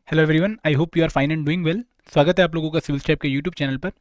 Hello everyone, I hope you are fine and doing well. स्वागत है आप लोगों का सिविल स्टेप के यूट्यूब चैनल पर।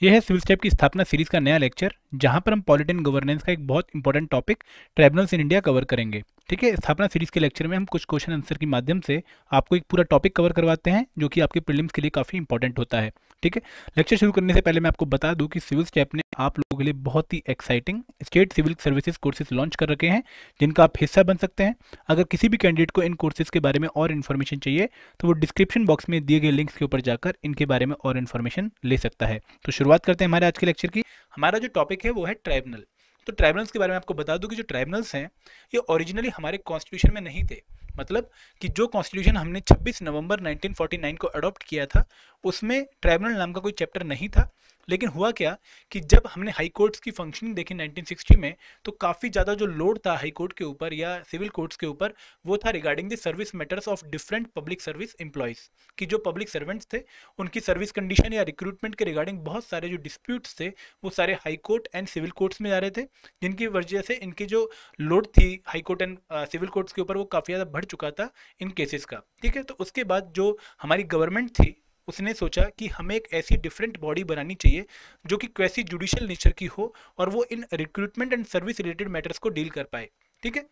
यह है सिविल स्टेप की स्थापना सीरीज का नया लेक्चर, जहां पर हम पॉलिटी एंड गवर्नेंस का एक बहुत important topic tribunals in India cover करेंगे। ठीक है, स्थापना सीरीज के लेक्चर में हम कुछ क्वेश्चन आंसर के माध्यम से आपको एक पूरा टॉपिक कवर करवाते हैं, जो कि आपके प्रीलिम्स के लिए काफ़ी इंपॉर्टेंट होता है। ठीक है, लेक्चर शुरू करने से पहले मैं आपको बता दूं कि सिविल स्टेप ने आप लोगों के लिए बहुत ही exciting state civil services courses launch कर रखे हैं, जिनका आप हिस्सा बन सकते हैं। अगर किसी भी कैंडिडेट को इन कोर्सेज के बारे में और इन्फॉर्मेशन चाहिए तो वो डिस्क्रिप्शन बॉक्स में दिए गए लिंक्स के ऊपर जाकर इनके बारे में और इन्फॉर्मेशन ले सकता है। तो शुरुआत करते हैं हमारे आज के लेक्चर की। हमारा जो टॉपिक है वो है ट्राइब्यूनल। तो ट्राइब्यूनल्स के बारे में आपको बता दूं कि जो ट्राइब्यूनल्स हैं ये ओरिजिनली हमारे कॉन्स्टिट्यूशन में नहीं थे। मतलब कि जो कॉन्स्टिट्यूशन हमने 26 नवंबर 1949 को अडॉप्ट किया था, उसमें ट्राइब्यूनल नाम का कोई चैप्टर नहीं था। लेकिन हुआ क्या कि जब हमने हाई कोर्ट्स की फंक्शनिंग देखी 1960 में, तो काफ़ी ज़्यादा जो लोड था हाई कोर्ट के ऊपर या सिविल कोर्ट्स के ऊपर, वो था regarding the service matters of different public service employees. कि जो पब्लिक सर्वेंट्स थे उनकी सर्विस कंडीशन या रिक्रूटमेंट के रिगार्डिंग बहुत सारे जो डिस्प्यूट्स थे वो सारे high court and civil courts में जा रहे थे, जिनकी वजह से इनकी जो लोड थी high court and civil courts के ऊपर वो काफ़ी ज़्यादा बढ़ चुका था इन केसेस का। ठीक है, तो उसके बाद जो हमारी गवर्नमेंट थी उसने सोचा कि हमें एक ऐसी डिफरेंट बॉडी बनानी चाहिए जो कि क्वैसी जुडिशियल नेचर की हो और वो इन recruitment and service related matters को डील कर पाए। ठीक है,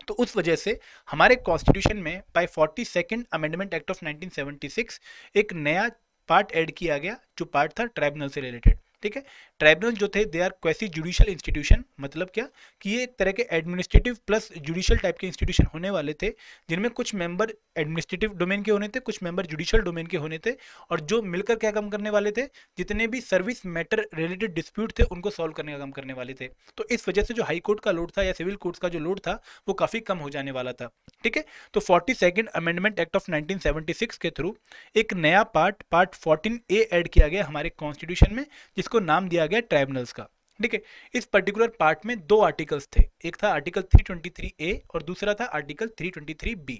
तो उस वजह से हमारे कॉन्स्टिट्यूशन में bye 42nd amendment act of 1976 एक नया पार्ट ऐड किया गया, जो पार्ट था ट्राइब्यूनल से रिलेटेड। ठीक है, ट्राइब्यूनल जो थे they are quasi judicial institution. मतलब क्या कि ये एक तरह के एडमिनिस्ट्रेटिव प्लस जुडिशियल टाइप के इंस्टीट्यूशन होने वाले थे, जिनमें कुछ मेंबर एडमिनिस्ट्रेटिव डोमेन के होने थे, कुछ मेंबर जुडिशियल डोमेन के होने थे, और जो मिलकर क्या काम करने वाले थे, जितने भी सर्विस मैटर रिलेटेड डिस्प्यूट थे उनको सॉल्व करने का काम करने वाले थे। तो इस वजह से जो हाई कोर्ट का लोड था या सिविल कोर्ट्स का जो लोड था वो काफ़ी कम हो जाने वाला था। ठीक है, तो 42nd अमेंडमेंट एक्ट ऑफ 1976 के थ्रू एक नया पार्ट 14A ऐड किया गया हमारे कॉन्स्टिट्यूशन में, जिसको नाम दिया गया ट्राइब्यूनल्स का। ठीक है, इस पर्टिकुलर पार्ट में दो आर्टिकल्स थे, एक था आर्टिकल 323A और दूसरा था आर्टिकल 323B।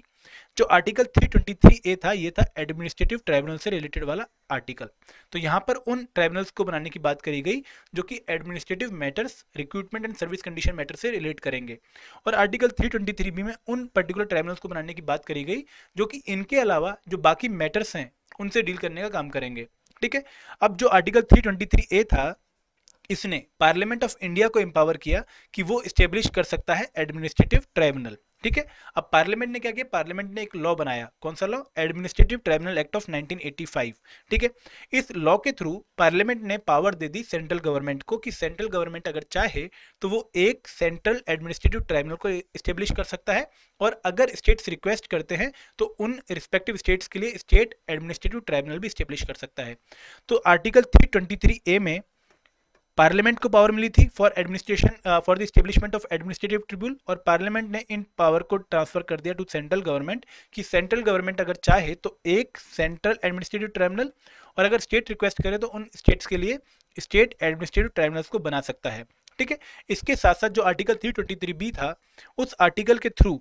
जो आर्टिकल 323A था ये था एडमिनिस्ट्रेटिव ट्राइब्यूनल से रिलेटेड वाला आर्टिकल। तो यहाँ पर उन ट्राइब्यूनल्स को बनाने की बात करी गई जो कि administrative matters, recruitment and service condition matter से रिलेट करेंगे। और आर्टिकल 323B में उन पर्टिकुलर ट्राइब्यूनल्स को बनाने की बात करी गई जो कि इनके अलावा जो बाकी मैटर्स हैं उनसे डील करने का काम करेंगे। ठीक है, अब जो आर्टिकल 323A था, इसने पार्लियामेंट ऑफ इंडिया को एम्पावर किया कि वो स्टेब्लिश कर सकता है एडमिनिस्ट्रेटिव ट्राइब्यूनल। ठीक है, अब पार्लियामेंट ने क्या किया, पार्लियामेंट ने एक लॉ बनाया। कौन सा law? Administrative tribunal act of 1985। ठीक है, इस लॉ के थ्रू पार्लियामेंट ने power they the central government को कि सेंट्रल गवर्नमेंट अगर चाहे तो वो एक सेंट्रल एडमिनिस्ट्रेटिव ट्राइब्यूनल को स्टेब्लिश कर सकता है, और अगर स्टेट्स रिक्वेस्ट करते हैं तो उन रिस्पेक्टिव स्टेट्स के लिए स्टेट एडमिनिस्ट्रेटिव ट्राइब्यूनल भी स्टेब्लिश कर सकता है। तो आर्टिकल 323A में पार्लियामेंट को पावर मिली थी for administration for the establishment of administrative tribunal, और पार्लियामेंट ने इन पावर को ट्रांसफर कर दिया टू सेंट्रल गवर्नमेंट कि सेंट्रल गवर्नमेंट अगर चाहे तो एक सेंट्रल एडमिनिस्ट्रेटिव ट्राइब्यूनल, और अगर स्टेट रिक्वेस्ट करे तो उन स्टेट्स के लिए स्टेट एडमिनिस्ट्रेटिव ट्राइब्यूनल्स को बना सकता है। ठीक है, इसके साथ साथ जो आर्टिकल 323B था, उस आर्टिकल के थ्रू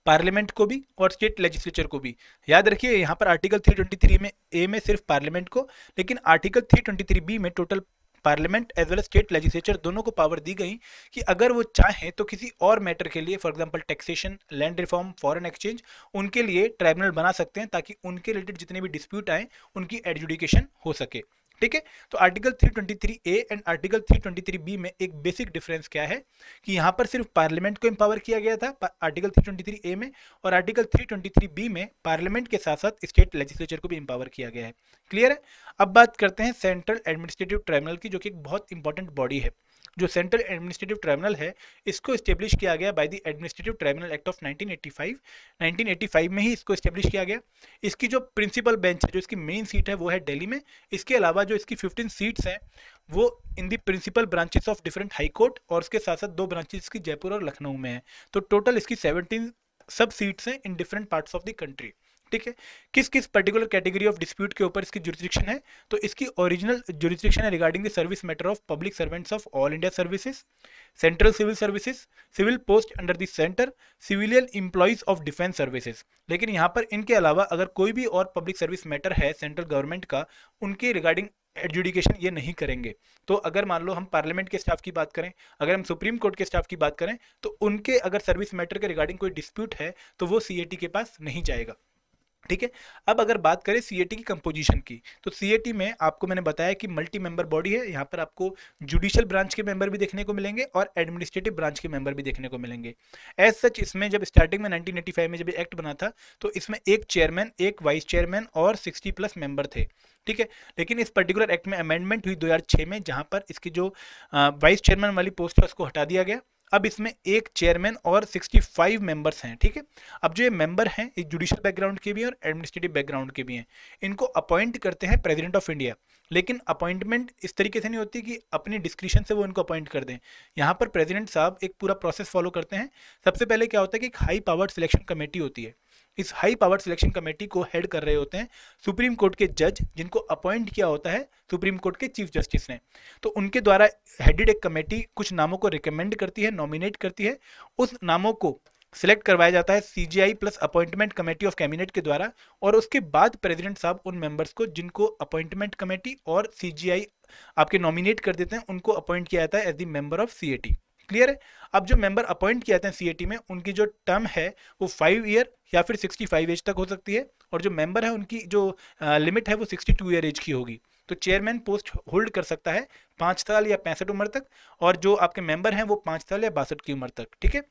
पार्लियामेंट को भी और स्टेट लेजिस्लेचर को भी, याद रखिए यहाँ पर आर्टिकल 323 में ए में सिर्फ पार्लियामेंट को, लेकिन आर्टिकल 323B में total parliament as well as state legislature दोनों को पावर दी गई कि अगर वो चाहें तो किसी और मैटर के लिए, for example taxation, land reform, foreign exchange, उनके लिए ट्राइब्यूनल बना सकते हैं ताकि उनके रिलेटेड जितने भी डिस्प्यूट आए उनकी एडजुडिकेशन हो सके। ठीक है, तो article 323A and article 323B में एक बेसिक डिफरेंस क्या है कि यहाँ पर सिर्फ पार्लियामेंट को एम्पावर किया गया था आर्टिकल 323A में, और आर्टिकल 323B में पार्लियामेंट के साथ साथ स्टेट लेजिस्लेचर को भी एम्पावर किया गया है। क्लियर है? अब बात करते हैं सेंट्रल एडमिनिस्ट्रेटिव ट्राइब्यूनल की, जो कि एक बहुत इंपॉर्टेंट बॉडी है। जो सेंट्रल एडमिनिस्ट्रेटिव ट्राइब्यूनल है, इसको स्टेब्लिश किया गया by the administrative tribunal act of 1985। 1985 में ही इसको स्टेब्लिश किया गया। इसकी जो प्रिंसिपल बेंच है, जो इसकी मेन सीट है, वो है दिल्ली में। इसके अलावा जो इसकी 15 सीट्स हैं वो in the principal branches of different high court, और उसके साथ साथ दो ब्रांचेस की जयपुर और लखनऊ में है। तो टोटल इसकी 17 सब सीट्स हैं in different parts of the country. ठीक है, किस किस पर्टिकुलर कैटेगरी ऑफ डिस्प्यूट के ऊपर इसकी जुरिस्डिक्शन है? तो इसकी ओरिजिनल जुरिस्डिक्शन है regarding the service matter of public servants of all India services, central civil services, civil post under the centre, civilian employees of defence services. लेकिन यहाँ पर इनके अलावा अगर कोई भी और पब्लिक सर्विस मैटर है सेंट्रल गवर्नमेंट का, उनके रिगार्डिंग एडजुडिकेशन ये नहीं करेंगे। तो अगर मान लो हम पार्लियामेंट के स्टाफ की बात करें, अगर हम सुप्रीम कोर्ट के स्टाफ की बात करें, तो उनके अगर सर्विस मैटर के रिगार्डिंग कोई डिस्प्यूट है तो वो CAT के पास नहीं जाएगा। ठीक है। अब अगर बात करें सीएटी की कंपोजिशन की, तो सीएटी में आपको मैंने बताया कि मल्टी मेंबर बॉडी है। यहाँ पर आपको जुडिशियल ब्रांच के मेंबर भी देखने को मिलेंगे और एडमिनिस्ट्रेटिव ब्रांच के मेंबर भी देखने को मिलेंगे। एज सच इसमें जब स्टार्टिंग में 1985 में जब एक्ट बना था तो इसमें एक चेयरमैन, एक वाइस चेयरमैन और 60+ मेंबर थे। ठीक है। लेकिन इस पर्टिकुलर एक्ट में अमेंडमेंट हुई 2006 में, जहां पर इसकी जो वाइस चेयरमैन वाली पोस्ट है उसको हटा दिया गया। अब इसमें एक चेयरमैन और 65 मेंबर्स हैं। ठीक है। अब जो ये मेंबर हैं ये जुडिशियल बैकग्राउंड के भी हैं और एडमिनिस्ट्रेटिव बैकग्राउंड के भी हैं। इनको अपॉइंट करते हैं प्रेसिडेंट ऑफ इंडिया, लेकिन अपॉइंटमेंट इस तरीके से नहीं होती कि अपनी डिस्क्रिशन से वो इनको अपॉइंट कर दें। यहाँ पर प्रेसिडेंट साहब एक पूरा प्रोसेस फॉलो करते हैं। सबसे पहले क्या होता है कि एक हाई पावर्ड सिलेक्शन कमेटी होती है। इस हाई पावर्ड सिलेक्शन कमेटी को हेड कर रहे होते हैं सुप्रीम कोर्ट के जज, जिनको अपॉइंट किया होता है सुप्रीम कोर्ट के चीफ जस्टिस ने। तो उनके द्वारा हेडेड एक कमेटी कुछ नामों को रिकमेंड करती है, नॉमिनेट करती है। उस नामों को सिलेक्ट करवाया जाता है CGI plus appointment committee of cabinet के द्वारा, और उसके बाद प्रेसिडेंट साहब उन मेंबर्स को जिनको अपॉइंटमेंट कमेटी और सीजीआई आपके नॉमिनेट कर देते हैं उनको अपॉइंट किया जाता है as the member of CAT. Clear है। अब जो मेंबर अपॉइंट किए जाते हैं सीएटी में, उनकी जो टर्म है वो 5 ईयर या फिर 65 एज तक हो सकती है, और जो मेंबर है उनकी जो लिमिट है वो 62 ईयर एज की होगी। तो चेयरमैन पोस्ट होल्ड कर सकता है 5 साल या 65 उम्र तक, और जो आपके मेंबर हैं वो 5 साल या 62 की उम्र तक। ठीक है।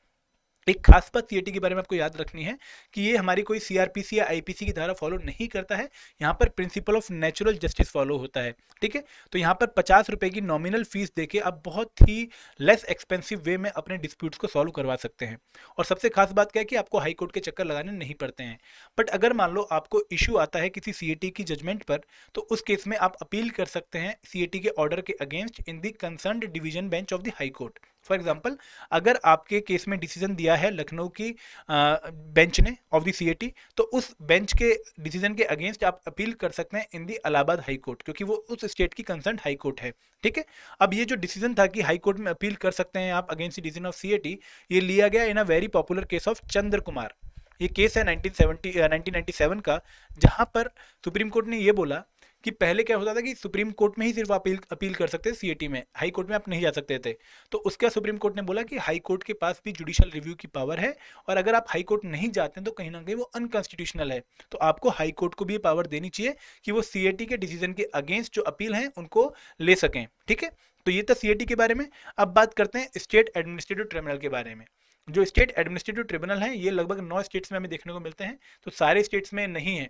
एक खास बात सीएटी के बारे में आपको याद रखनी है कि ये हमारी कोई सीआरपीसी या आईपीसी की धारा फॉलो नहीं करता है। यहाँ पर principle of natural justice follow होता है। ठीक है। तो यहाँ पर 50 रुपए की नॉमिनल फीस देके आप बहुत ही लेस एक्सपेंसिव वे में अपने डिस्प्यूट्स को सॉल्व करवा सकते हैं। और सबसे खास बात क्या है कि आपको हाई कोर्ट के चक्कर लगाने नहीं पड़ते हैं। बट अगर मान लो आपको इशू आता है किसी सीएटी की जजमेंट पर, तो उस केस में आप अपील कर सकते हैं सीएटी के ऑर्डर के against in the concerned division bench of the high court. For example, अगर आपके केस में डिसीजन दिया है लखनऊ की बेंच ने ऑफ द सीएटी, तो उस बेंच के डिसीजन के अगेंस्ट आप अपील कर सकते हैं इन दी इलाहाबाद हाई कोर्ट, क्योंकि वो उस स्टेट की कंसर्न हाई कोर्ट है। ठीक है। अब ये जो डिसीजन था कि हाई कोर्ट में अपील कर सकते हैं आप against the decision of CAT, ये लिया गया in a very popular case of Chandra Kumar. ये केस है 1997 का, जहां पर सुप्रीम कोर्ट ने ये बोला कि पहले क्या होता था कि सुप्रीम कोर्ट में ही सिर्फ अपील कर सकते थे सीएटी में, हाई कोर्ट में आप नहीं जा सकते थे। तो उसके सुप्रीम कोर्ट ने बोला कि हाई कोर्ट के पास भी जुडिशियल रिव्यू की पावर है, और अगर आप हाई कोर्ट नहीं जाते हैं तो कहीं ना कहीं वो अनकॉन्स्टिट्यूशनल है। तो आपको हाई कोर्ट को भी पावर देनी चाहिए कि वो सीएटी के डिसीजन के अगेंस्ट जो अपील हैं उनको ले सकें। ठीक है। तो ये था सीएटी के बारे में। अब बात करते हैं स्टेट एडमिनिस्ट्रेटिव ट्रिब्यूनल के बारे में। जो स्टेट एडमिनिस्ट्रेटिव ट्रिब्यूनल हैं ये लगभग 9 स्टेट्स में हमें देखने को मिलते हैं, तो सारे स्टेट्स में नहीं है।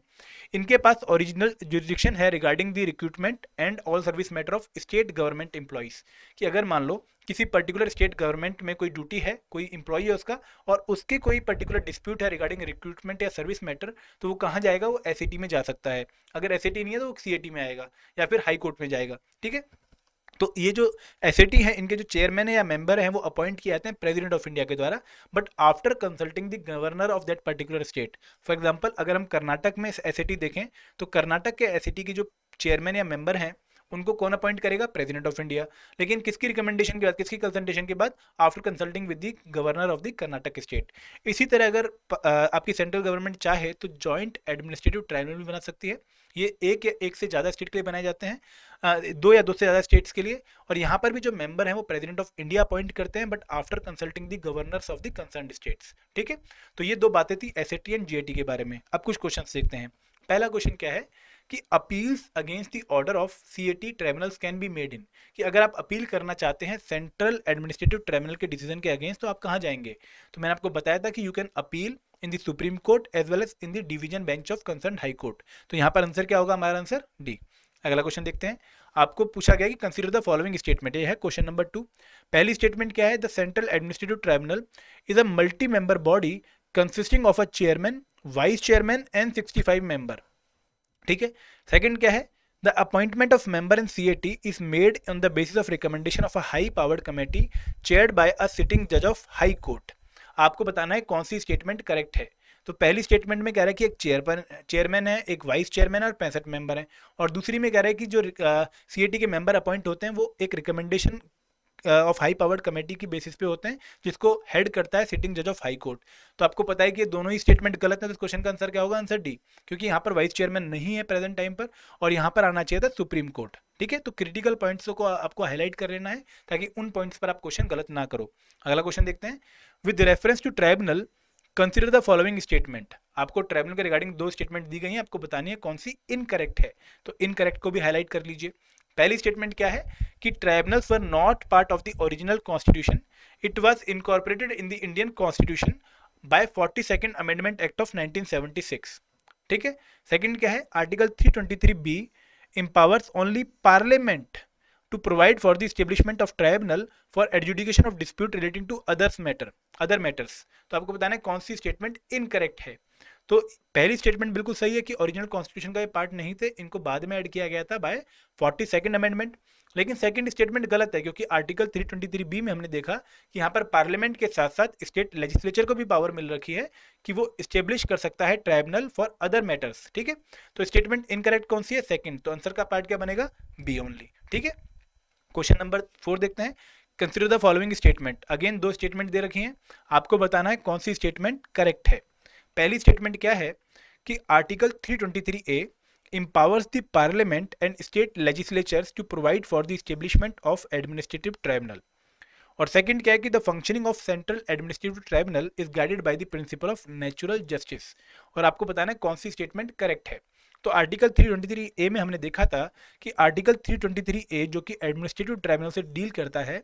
इनके पास ओरिजिनल जुरिडिक्शन है regarding the recruitment and all service matter of state government employees, कि अगर मान लो किसी पर्टिकुलर स्टेट गवर्नमेंट में कोई ड्यूटी है, कोई इंप्लॉई है उसका, और उसके कोई पर्टिकुलर डिस्प्यूट है रिगार्डिंग रिक्रूटमेंट या सर्विस मैटर, तो वो कहाँ जाएगा, वो एसएटी में जा सकता है। अगर एसएटी नहीं है तो वो सीएटी में आएगा या फिर हाई कोर्ट में जाएगा। ठीक है। तो ये जो एसएटी है, इनके जो चेयरमैन है या मेंबर हैं वो अपॉइंट किए जाते हैं प्रेसिडेंट ऑफ इंडिया के द्वारा, but after consulting the governor of that particular state. For example, अगर हम कर्नाटक में एसएटी देखें तो कर्नाटक के एसएटी की जो चेयरमैन या मेंबर हैं उनको कौन अपॉइंट करेगा, प्रेसिडेंट ऑफ इंडिया। लेकिन किसकी रिकमेंडेशन के बाद, किसकी कंसल्टेशन के बाद, after consulting with the governor of the Karnataka state. इसी तरह अगर आपकी सेंट्रल गवर्नमेंट चाहे तो जॉइंट एडमिनिस्ट्रेटिव ट्राइब्यूनल भी बना सकती है। ये एक या एक से ज़्यादा स्टेट के लिए बनाए जाते हैं, 2 या 2 से ज़्यादा स्टेट्स के लिए, और यहाँ पर भी जो मेंबर हैं वो प्रेसिडेंट ऑफ इंडिया अपॉइंट करते हैं, but after consulting the governors of the concerned states. ठीक है। तो ये 2 बातें थी एसएटी एंड जीएटी के बारे में। अब कुछ क्वेश्चन देखते हैं। पहला क्वेश्चन क्या है कि appeals against the order of CAT tribunals can be made in, कि अगर आप अपील करना चाहते हैं सेंट्रल एडमिनिस्ट्रेटिव ट्राइब्यूनल के डिसीजन के अगेंस्ट तो आप कहाँ जाएंगे। तो मैंने आपको बताया था कि you can appeal in the supreme court as well as in the division bench of concern high court. तो यहाँ पर आंसर क्या होगा, हमारा आंसर डी। अगला क्वेश्चन देखते हैं। आपको पूछा गया कि कंसीडर द फॉलोइंग स्टेटमेंट, ये है क्वेश्चन नंबर 2। पहली स्टेटमेंट क्या है, the central administrative tribunal is a multi member body consisting of a chairman, vice chairman and 65 member. ठीक है। सेकंड क्या है, the appointment of member in CAT is made on the basis of recommendation of a high powered committee chaired by a sitting जज of high court. आपको बताना है कौन सी statement correct है। तो पहली स्टेटमेंट में कह रहा है कि एक चेयरमैन है, एक वाइस चेयरमैन है और 65 मेंबर हैं, और दूसरी में कह रहा है कि जो सीएटी के मेंबर अपॉइंट होते हैं वो एक recommendation of high powered committee की बेसिस पे होते हैं, जिसको हेड करता है सिटिंग जज ऑफ हाई कोर्ट। तो आपको पता है कि दोनों ही स्टेटमेंट गलत है, तो क्वेश्चन का आंसर क्या होगा, आंसर डी, क्योंकि यहाँ पर वाइस चेयरमैन नहीं है प्रेजेंट टाइम पर, और यहाँ पर आना चाहिए था सुप्रीम कोर्ट। ठीक है। तो क्रिटिकल पॉइंट्स को आपको हाईलाइट कर लेना है ताकि उन पॉइंट्स पर आप क्वेश्चन गलत ना करो। अगला क्वेश्चन देखते हैं। With reference to tribunal consider the following statement. आपको ट्राइब्यूनल के रिगार्डिंग दो स्टेटमेंट दी गई हैं, आपको बतानी है कौन सी इनकरेक्ट है। तो इनकरेक्ट को भी हाईलाइट कर लीजिए। पहली स्टेटमेंट क्या है कि tribunals were not part of the original constitution, it was incorporated in the Indian constitution bye 42nd amendment act of 1976। ठीक है। सेकंड क्या है, article 323B empowers only parliament to provide for the establishment of tribunal for adjudication of dispute relating to other matters। तो आपको बताना है कौन सी statement incorrect है। तो पहली स्टेटमेंट बिल्कुल सही है कि ओरिजिनल कॉन्स्टिट्यूशन का ये पार्ट नहीं थे, इनको बाद में ऐड किया गया था बाय 42nd अमेंडमेंट। लेकिन सेकंड स्टेटमेंट गलत है, क्योंकि आर्टिकल 323B में हमने देखा कि यहाँ पर पार्लियामेंट के साथ साथ स्टेट लेजिस्लेचर को भी पावर मिल रखी है कि वो स्टेब्लिश कर सकता है ट्राइब्यूनल फॉर अदर मैटर्स। ठीक है। तो स्टेटमेंट इनकरेक्ट कौन सी है, सेकंड। तो आंसर का पार्ट क्या बनेगा, बी ओनली। ठीक है। क्वेश्चन नंबर 4 देखते हैं। Consider the following statement. Again दो स्टेटमेंट दे रखी हैं, आपको बताना है कौन सी स्टेटमेंट करेक्ट है। पहली स्टेटमेंट क्या है कि article 323A empowers the parliament and state legislatures to provide for the establishment of administrative tribunal। और सेकंड क्या है कि the functioning of central administrative tribunal is guided by the principle of natural justice. और आपको बताना है कौन सी statement correct है। तो आर्टिकल 323A में हमने देखा था कि आर्टिकल 323A जो कि एडमिनिस्ट्रेटिव ट्राइब्यूनल से डील करता है,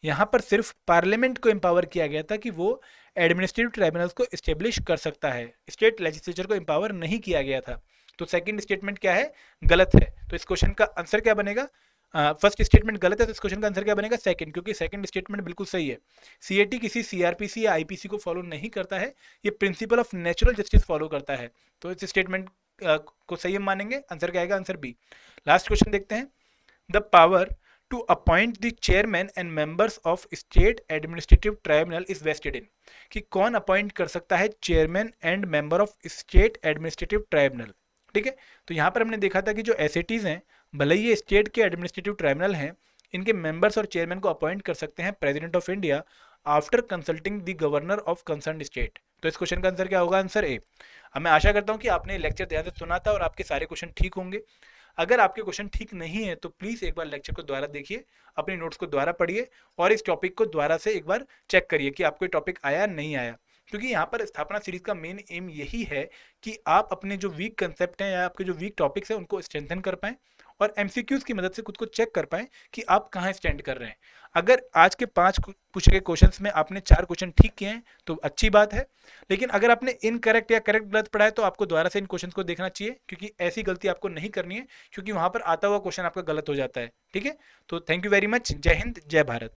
यहाँ पर सिर्फ पार्लियामेंट को एम्पावर किया गया था कि वो एडमिनिस्ट्रेटिव ट्राइब्यूनल्स को इस्टेब्लिश कर सकता है, स्टेट लेजिस्लेचर को एम्पावर नहीं किया गया था। तो सेकंड स्टेटमेंट क्या है, गलत है। तो इस क्वेश्चन का आंसर क्या बनेगा, फर्स्ट स्टेटमेंट गलत है, तो इस क्वेश्चन का आंसर क्या बनेगा, सेकंड, क्योंकि सेकंड स्टेटमेंट बिल्कुल सही है। सीएटी किसी सीआरपीसी या आईपीसी को फॉलो नहीं करता है, ये principle of natural justice follow करता है। तो इस स्टेटमेंट को सही हम मानेंगे, आंसर क्या आएगा, आंसर बी। लास्ट क्वेश्चन देखते हैं। The power to appoint the chairman and members of state administrative tribunal is vested in. कि कौन अपॉइंट कर सकता है chairman and member of state administrative tribunal. ठीक है। तो यहाँ पर हमने देखा था कि जो एसएटीज हैं, भले ही ये स्टेट के एडमिनिस्ट्रेटिव ट्राइब्यूनल हैं, इनके मेंबर्स और चेयरमैन को अपॉइंट कर सकते हैं president of India after consulting the governor of concern state. तो इस क्वेश्चन का आंसर क्या होगा, आंसर ए। अब मैं आशा करता हूँ कि आपने लेक्चर ध्यान से सुना था और आपके सारे क्वेश्चन ठीक होंगे। अगर आपके क्वेश्चन ठीक नहीं है तो प्लीज़ एक बार लेक्चर को दोबारा देखिए, अपनी नोट्स को दोबारा पढ़िए और इस टॉपिक को दोबारा से एक बार चेक करिए कि आपको टॉपिक आया नहीं आया। क्योंकि यहाँ पर स्थापना सीरीज का मेन एम यही है कि आप अपने जो वीक कंसेप्ट हैं या आपके जो वीक टॉपिक्स हैं उनको स्ट्रेंथन कर पाएं और एमसीक्यूज की मदद से खुद को चेक कर पाएं कि आप कहाँ स्टैंड कर रहे हैं। अगर आज के 5 पूछे गए क्वेश्चंस में आपने 4 क्वेश्चन ठीक किए हैं तो अच्छी बात है, लेकिन अगर आपने इनकरेक्ट या करेक्ट गलत पढ़ा है तो आपको दोबारा से इन क्वेश्चंस को देखना चाहिए, क्योंकि ऐसी गलती आपको नहीं करनी है, क्योंकि वहां पर आता हुआ क्वेश्चन आपका गलत हो जाता है। ठीक है। तो थैंक यू वेरी मच। जय हिंद, जय भारत।